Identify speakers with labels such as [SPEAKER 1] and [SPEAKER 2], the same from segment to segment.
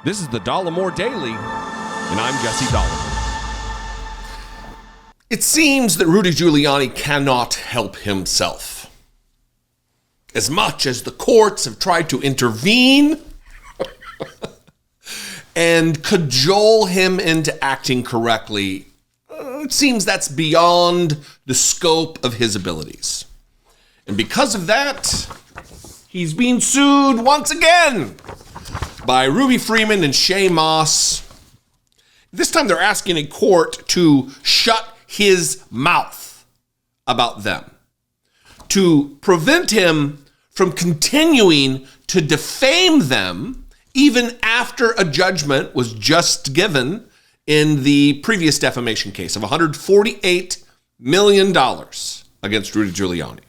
[SPEAKER 1] This is the Dollemore Daily, and I'm Jesse Dollemore. It seems that Rudy Giuliani cannot help himself. As much as the courts have tried to intervene and cajole him into acting correctly, it seems that's beyond the scope of his abilities. And because of that, he's being sued once again by Ruby Freeman and Shaye. This time they're asking a court to shut his mouth about them, to prevent him from continuing to defame them even after a judgment was just given in the previous defamation case of $148 million against Rudy Giuliani.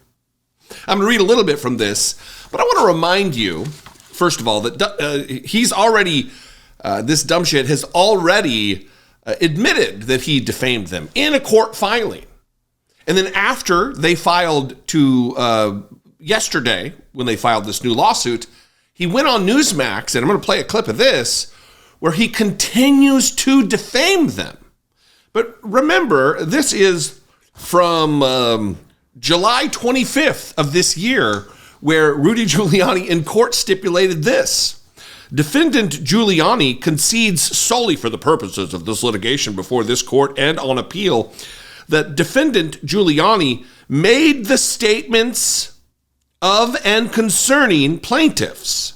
[SPEAKER 1] I'm going to read a little bit from this, but I want to remind you, first of all, that he's already, this dumb shit has already admitted that he defamed them in a court filing. And then after they filed to yesterday, when they filed this new lawsuit, he went on Newsmax, and I'm going to play a clip of this, where he continues to defame them. But remember, this is from July 25th of this year, where Rudy Giuliani in court stipulated this. Defendant Giuliani concedes solely for the purposes of this litigation before this court and on appeal that defendant Giuliani made the statements of and concerning plaintiffs,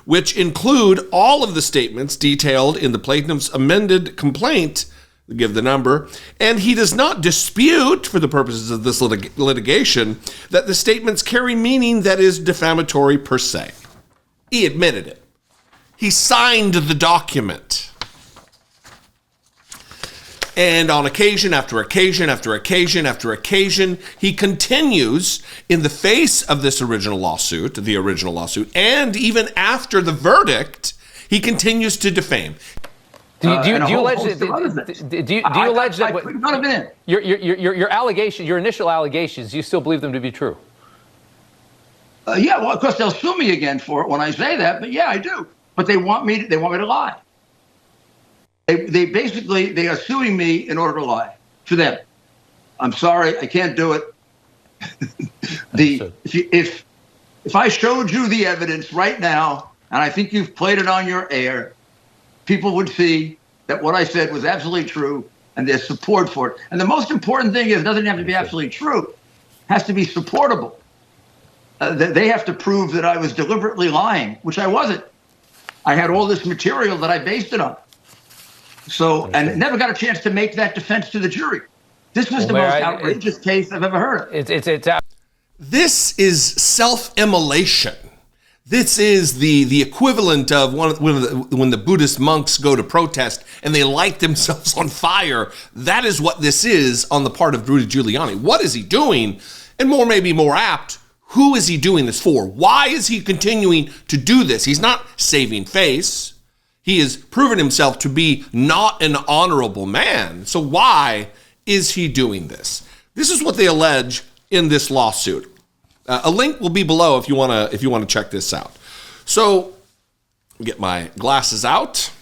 [SPEAKER 1] which include all of the statements detailed in the plaintiff's amended complaint, give the number, and he does not dispute, for the purposes of this litigation, that the statements carry meaning that is defamatory per se. He admitted it. He signed the document. And on occasion after occasion after occasion after occasion, he continues in the face of this original lawsuit, and even after the verdict, he continues to defame.
[SPEAKER 2] Do you allege that your allegations, your initial allegations, you still believe them to be true?
[SPEAKER 3] Yeah, well, of course they'll sue me again for it when I say that, but yeah, I do. But they want me to lie. They basically are suing me in order to lie to them. I'm sorry, I can't do it. If I showed you the evidence right now, and I think you've played it on your air, people would see that what I said was absolutely true, and there's support for it. And the most important thing is it doesn't have to be absolutely true. It has to be supportable. They have to prove that I was deliberately lying, which I wasn't. I had all this material that I based it on. So, and never got a chance to make that defense to the jury. This was the most outrageous case I've ever heard of.
[SPEAKER 1] This is self-immolation. This is the equivalent of when the Buddhist monks go to protest and they light themselves on fire. That is what this is on the part of Rudy Giuliani. What is he doing? And maybe more apt, who is he doing this for? Why is he continuing to do this? He's not saving face. He has proven himself to be not an honorable man. So why is he doing this? This is what they allege in this lawsuit. A link will be below if you want to check this out. So, get my glasses out.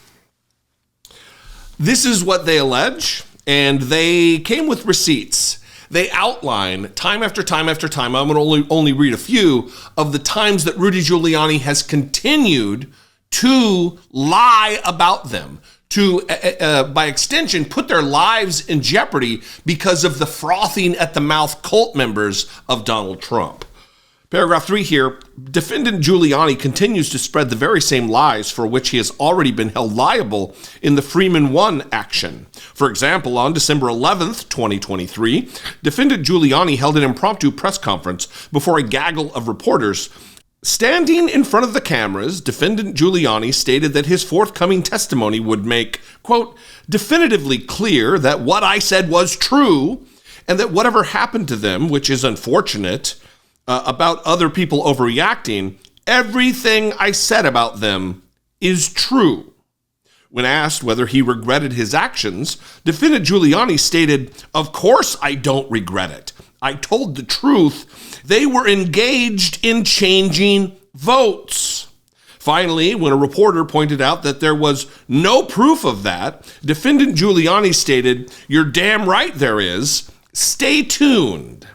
[SPEAKER 1] This is what they allege, and they came with receipts. They outline time after time after time. I'm going to only read a few of the times that Rudy Giuliani has continued to lie about them, to, by extension, put their lives in jeopardy because of the frothing at the mouth cult members of Donald Trump. Paragraph 3 here, defendant Giuliani continues to spread the very same lies for which he has already been held liable in the Freeman 1 action. For example, on December 11th, 2023, defendant Giuliani held an impromptu press conference before a gaggle of reporters. Standing in front of the cameras, defendant Giuliani stated that his forthcoming testimony would make, quote, definitively clear that what I said was true and that whatever happened to them, which is unfortunate, about other people overreacting, everything I said about them is true. When asked whether he regretted his actions, defendant Giuliani stated, of course I don't regret it. I told the truth. They were engaged in changing votes. Finally, when a reporter pointed out that there was no proof of that, defendant Giuliani stated, "You're damn right there is. Stay tuned."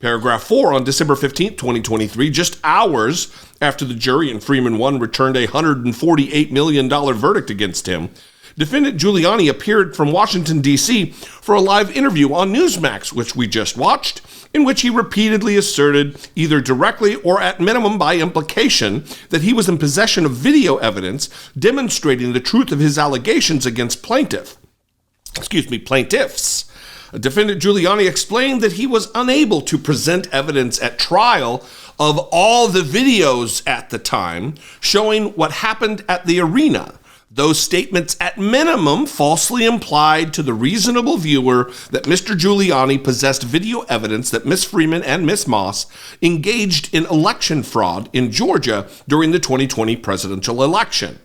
[SPEAKER 1] Paragraph 4 on December 15, 2023, just hours after the jury in Freeman 1 returned a $148 million verdict against him, defendant Giuliani appeared from Washington, D.C. for a live interview on Newsmax, which we just watched, in which he repeatedly asserted, either directly or at minimum by implication, that he was in possession of video evidence demonstrating the truth of his allegations against plaintiffs. Defendant Giuliani explained that he was unable to present evidence at trial of all the videos at the time showing what happened at the arena. Those statements at minimum falsely implied to the reasonable viewer that Mr. Giuliani possessed video evidence that Ms. Freeman and Ms. Moss engaged in election fraud in Georgia during the 2020 presidential election.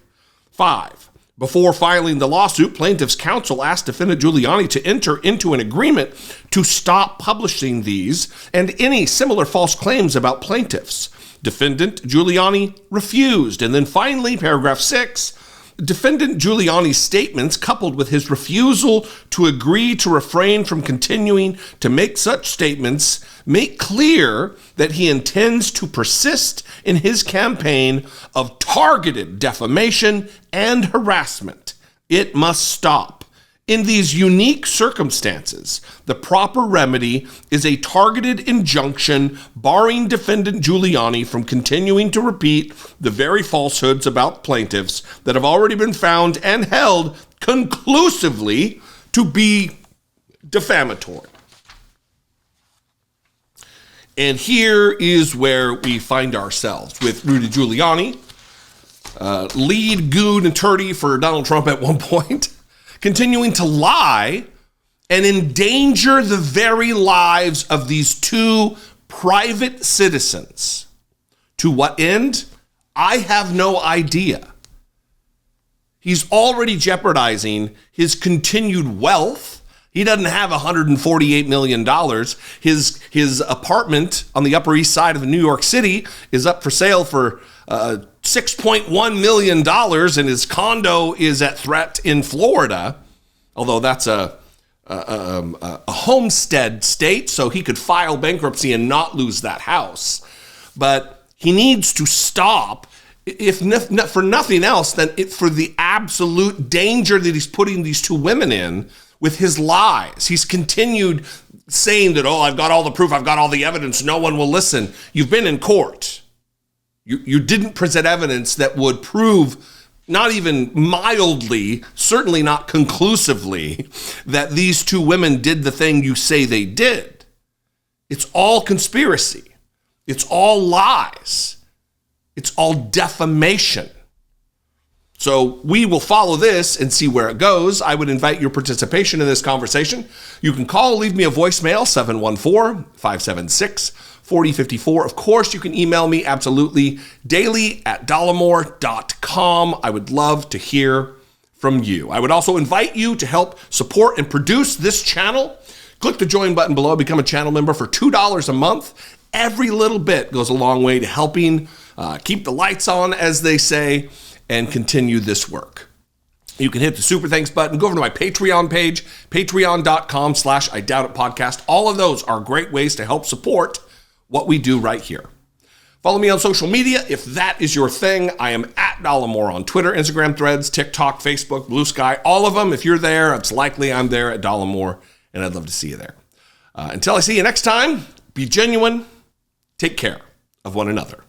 [SPEAKER 1] 5. Before filing the lawsuit, plaintiff's counsel asked defendant Giuliani to enter into an agreement to stop publishing these and any similar false claims about plaintiffs. Defendant Giuliani refused. And then finally, paragraph 6, defendant Giuliani's statements, coupled with his refusal to agree to refrain from continuing to make such statements, make clear that he intends to persist in his campaign of targeted defamation and harassment. It must stop. In these unique circumstances, the proper remedy is a targeted injunction barring defendant Giuliani from continuing to repeat the very falsehoods about plaintiffs that have already been found and held conclusively to be defamatory. And here is where we find ourselves with Rudy Giuliani, lead goon attorney for Donald Trump at one point, continuing to lie and endanger the very lives of these two private citizens. To what end? I have no idea. He's already jeopardizing his continued wealth. He doesn't have $148 million. His apartment on the Upper East Side of New York City is up for sale for $6.1 million, and his condo is at threat in Florida, although that's a homestead state, so he could file bankruptcy and not lose that house. But he needs to stop, if for nothing else, than for the absolute danger that he's putting these two women in with his lies. He's continued saying that, I've got all the proof, I've got all the evidence, no one will listen. You've been in court. You didn't present evidence that would prove, not even mildly, certainly not conclusively, that these two women did the thing you say they did. It's all conspiracy. It's all lies. It's all defamation. So we will follow this and see where it goes. I would invite your participation in this conversation. You can call, leave me a voicemail, 714-576-4054. Of course, you can email me absolutely daily at dollemore.com. I would love to hear from you. I would also invite you to help support and produce this channel. Click the join button below, become a channel member for $2 a month. Every little bit goes a long way to helping keep the lights on, as they say, and continue this work. You can hit the super thanks button, go over to my Patreon page, patreon.com/IDoubtItPodcast. All of those are great ways to help support what we do right here. Follow me on social media if that is your thing. I am at Dollemore on Twitter, Instagram, Threads, TikTok, Facebook, Blue Sky, all of them. If you're there, it's likely I'm there at Dollemore, and I'd love to see you there. Until I see you next time, be genuine, take care of one another.